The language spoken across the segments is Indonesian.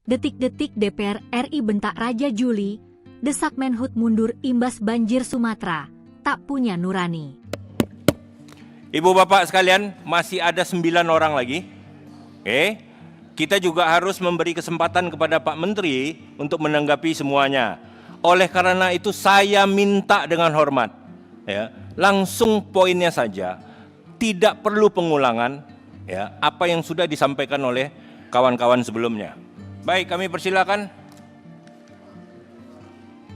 Detik-detik DPR RI bentak Raja Juli, desak Menhut mundur imbas banjir Sumatera, tak punya nurani. Ibu bapak sekalian, masih ada 9 orang lagi. Kita juga harus memberi kesempatan kepada Pak Menteri untuk menanggapi semuanya. Oleh karena itu saya minta dengan hormat, langsung poinnya saja, tidak perlu pengulangan, apa yang sudah disampaikan oleh kawan-kawan sebelumnya. Baik, kami persilakan.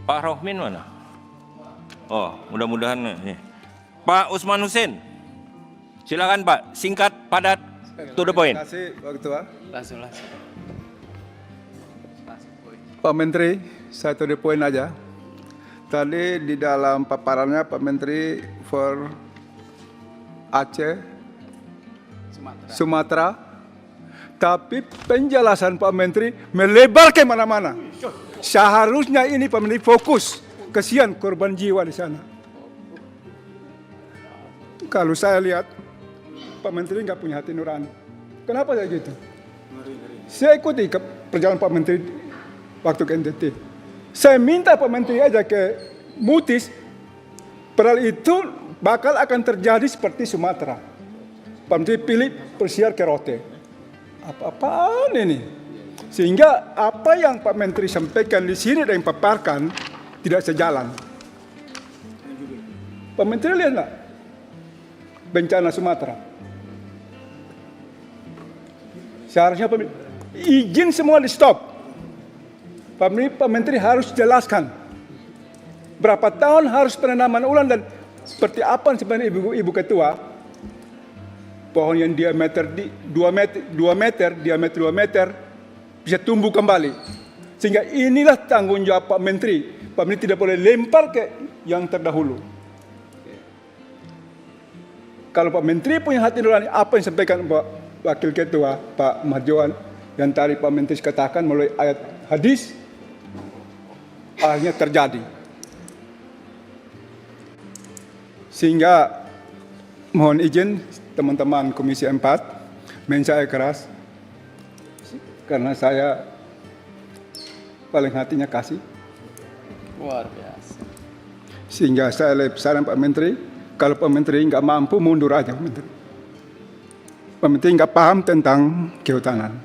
Pak Rohmin mana? Oh, mudah-mudahan nih. Pak Usman Hussein. Silakan Pak, singkat, padat, to the point. Terima kasih Pak Ketua. Langsung. Pak Menteri, saya to the point aja. Tadi di dalam paparannya Pak Menteri for Aceh, Sumatera, tapi penjelasan Pak Menteri melebar ke mana-mana. Seharusnya ini Pak Menteri fokus, kesian korban jiwa di sana. Kalau saya lihat, Pak Menteri nggak punya hati nurani. Kenapa saya gitu? Saya ikuti perjalanan Pak Menteri waktu ke NTT. Saya minta Pak Menteri aja ke Mutis, padahal itu bakal akan terjadi seperti Sumatera. Pak Menteri pilih persiar ke Rote. Apa-apaan ini? Sehingga apa yang Pak Menteri sampaikan di sini dan paparkan tidak sejalan. Pak Menteri lihat nggak bencana Sumatera? Seharusnya izin semua di stop. Pak Menteri harus jelaskan berapa tahun harus penanaman ulang dan seperti apa sebenarnya Ibu Ketua, pohon yang diameter 2 meter, diameter 2 meter bisa tumbuh kembali. Sehingga inilah tanggung jawab Pak Menteri. Pak Menteri tidak boleh lempar ke yang terdahulu. Kalau Pak Menteri punya hati nurani, apa yang disampaikan Pak Wakil Ketua Pak Marjohan yang tadi Pak Menteri katakan melalui ayat hadis, akhirnya terjadi. Sehingga mohon izin teman-teman Komisi 4, saya keras, karena saya paling hatinya kasih. Luar biasa. Sehingga saya saran Pak Menteri, kalau Pak Menteri nggak mampu mundur aja Pak Menteri. Pak Menteri nggak paham tentang kehutanan.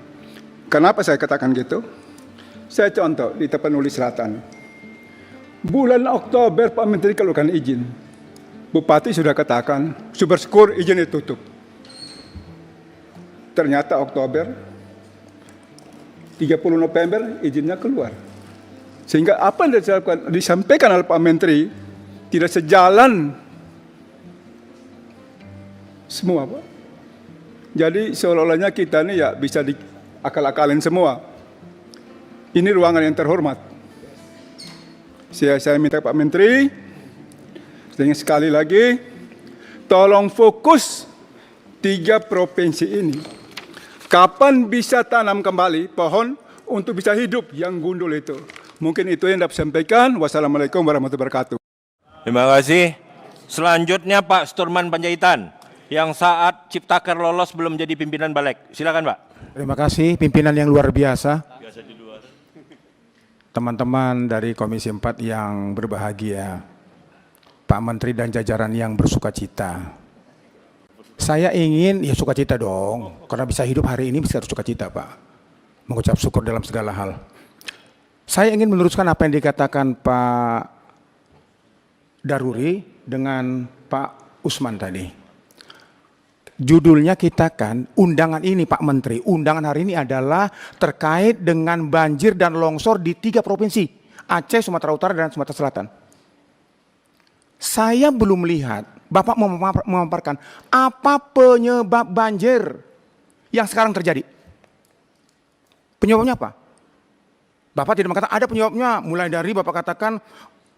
Kenapa saya katakan gitu? Saya contoh di Tapanuli Selatan. Bulan Oktober Pak Menteri keluarkan izin. Bupati sudah katakan, syukur izin ditutup. Ternyata Oktober, 30 November izinnya keluar. Sehingga apa yang disampaikan oleh Pak Menteri tidak sejalan semua Pak. Jadi seolah-olahnya kita ini ya bisa diakal-akalin semua. Ini ruangan yang terhormat. Saya minta Pak Menteri, sekali lagi, tolong fokus 3 provinsi ini. Kapan bisa tanam kembali pohon untuk bisa hidup yang gundul itu. Mungkin itu yang dapat sampaikan. Wassalamualaikum warahmatullahi wabarakatuh. Terima kasih. Selanjutnya Pak Sturman Panjaitan, yang saat Ciptaker lolos belum jadi pimpinan Balik. Silakan Pak. Terima kasih pimpinan yang luar biasa. Teman-teman dari Komisi 4 yang berbahagia, Pak Menteri dan jajaran yang bersukacita. Saya ingin, ya sukacita dong, karena bisa hidup hari ini bisa sukacita Pak. Mengucap syukur dalam segala hal. Saya ingin meneruskan apa yang dikatakan Pak Daruri dengan Pak Usman tadi. Judulnya kita kan, undangan ini Pak Menteri, undangan hari ini adalah terkait dengan banjir dan longsor di 3 provinsi, Aceh, Sumatera Utara, dan Sumatera Selatan. Saya belum melihat, Bapak memaparkan, apa penyebab banjir yang sekarang terjadi. Penyebabnya apa? Bapak tidak mengatakan ada penyebabnya, mulai dari Bapak katakan,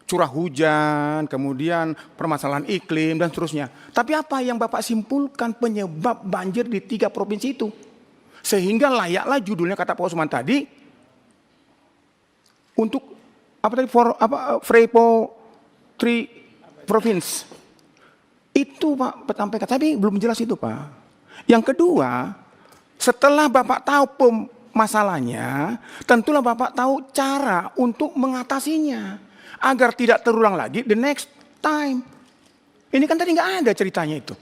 curah hujan, kemudian permasalahan iklim, dan seterusnya. Tapi apa yang Bapak simpulkan penyebab banjir di 3 provinsi itu? Sehingga layaklah judulnya kata Pak Usman tadi, untuk Freeport 3 Province. Itu Pak sampaikan, tapi belum jelas itu Pak. Yang kedua, setelah Bapak tahu masalahnya tentulah Bapak tahu cara untuk mengatasinya agar tidak terulang lagi the next time. Ini kan tadi nggak ada ceritanya itu.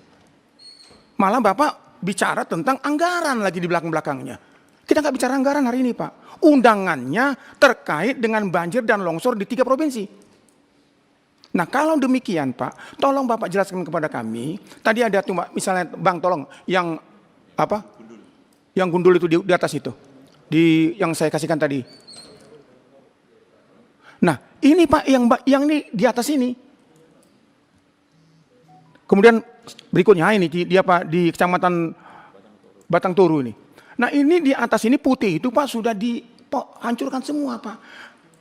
Malah Bapak bicara tentang anggaran lagi di belakang-belakangnya. Kita nggak bicara anggaran hari ini Pak. Undangannya terkait dengan banjir dan longsor di 3 provinsi. Nah kalau demikian Pak, tolong Bapak jelaskan kepada kami. Tadi ada tuh Pak, misalnya Bang tolong yang apa? Yang gundul itu di atas itu. Yang saya kasihkan tadi. Nah ini Pak yang ini di atas ini. Kemudian berikutnya ini di Kecamatan Batang Toru ini. Nah ini di atas ini putih itu Pak sudah dihancurkan semua Pak.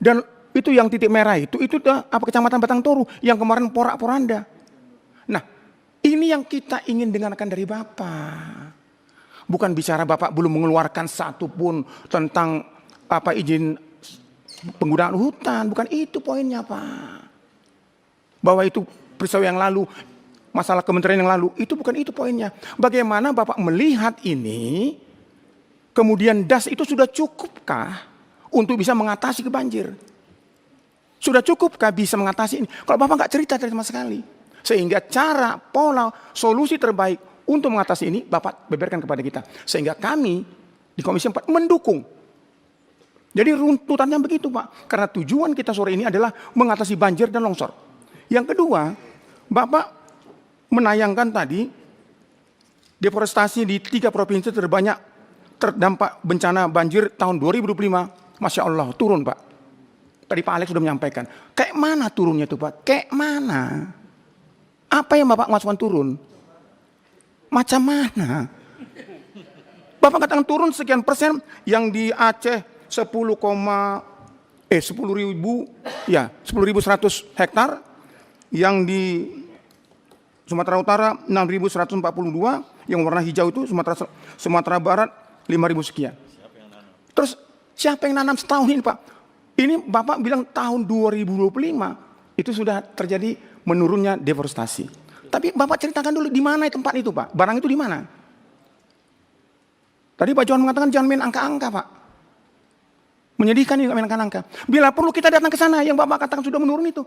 Dan itu yang titik merah itu Kecamatan Batang Toru yang kemarin porak-poranda. Nah ini yang kita ingin dengarkan dari Bapak. Bukan bicara Bapak belum mengeluarkan satu pun tentang izin penggunaan hutan. Bukan itu poinnya Pak. Bahwa itu peristiwa yang lalu. Masalah kementerian yang lalu, itu bukan itu poinnya. Bagaimana Bapak melihat ini, kemudian DAS itu sudah cukupkah untuk bisa mengatasi kebanjir? Sudah cukupkah bisa mengatasi ini? Kalau Bapak nggak cerita sama sekali. Sehingga cara, pola, solusi terbaik untuk mengatasi ini, Bapak beberkan kepada kita. Sehingga kami di Komisi 4 mendukung. Jadi runtutannya begitu Pak. Karena tujuan kita sore ini adalah mengatasi banjir dan longsor. Yang kedua, Bapak menayangkan tadi deforestasi di 3 provinsi terbanyak terdampak bencana banjir tahun 2025. Masya Allah turun Pak. Tadi Pak Alex sudah menyampaikan. Kayak mana turunnya itu Pak? Kayak mana? Apa yang Bapak masukkan turun? Macam mana? Bapak katakan turun sekian persen yang di Aceh 10.100 hektar, yang di Sumatera Utara 6.142, yang warna hijau itu Sumatera Barat 5.000 sekian. Terus siapa yang nanam setahun ini Pak? Ini Bapak bilang tahun 2025 itu sudah terjadi menurunnya deforestasi. Tapi Bapak ceritakan dulu di mana tempat itu Pak? Barang itu di mana? Tadi Pak Johan mengatakan jangan main angka-angka Pak. Menyedihkan ini main angka-angka. Bila perlu kita datang ke sana yang Bapak katakan sudah menurun itu.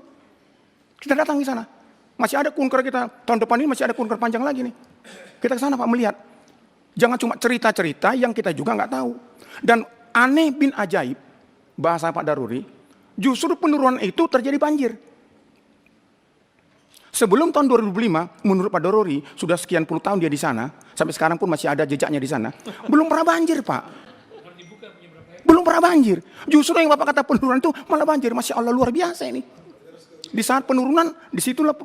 Kita datang ke sana. Masih ada kunker kita, tahun depan ini masih ada kunker panjang lagi nih. Kita ke sana Pak melihat. Jangan cuma cerita-cerita yang kita juga nggak tahu. Dan aneh bin ajaib, bahasa Pak Daruri, justru penurunan itu terjadi banjir. Sebelum tahun 2005, menurut Pak Daruri, sudah sekian puluh tahun dia di sana, sampai sekarang pun masih ada jejaknya di sana, belum pernah banjir Pak. Belum pernah banjir. Justru yang Bapak kata penurunan itu malah banjir. Masya Allah luar biasa ini. Di saat penurunan, disitulah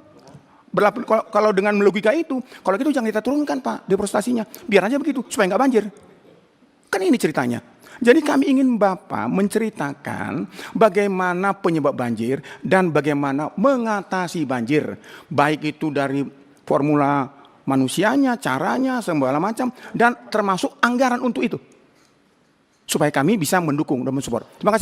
kalau dengan logika itu, kalau gitu jangan kita turunkan Pak deforestasinya, biar aja begitu supaya nggak banjir. Kan ini ceritanya. Jadi kami ingin Bapak menceritakan bagaimana penyebab banjir dan bagaimana mengatasi banjir, baik itu dari formula manusianya, caranya, segala macam, dan termasuk anggaran untuk itu, supaya kami bisa mendukung dan mensupport. Terima kasih.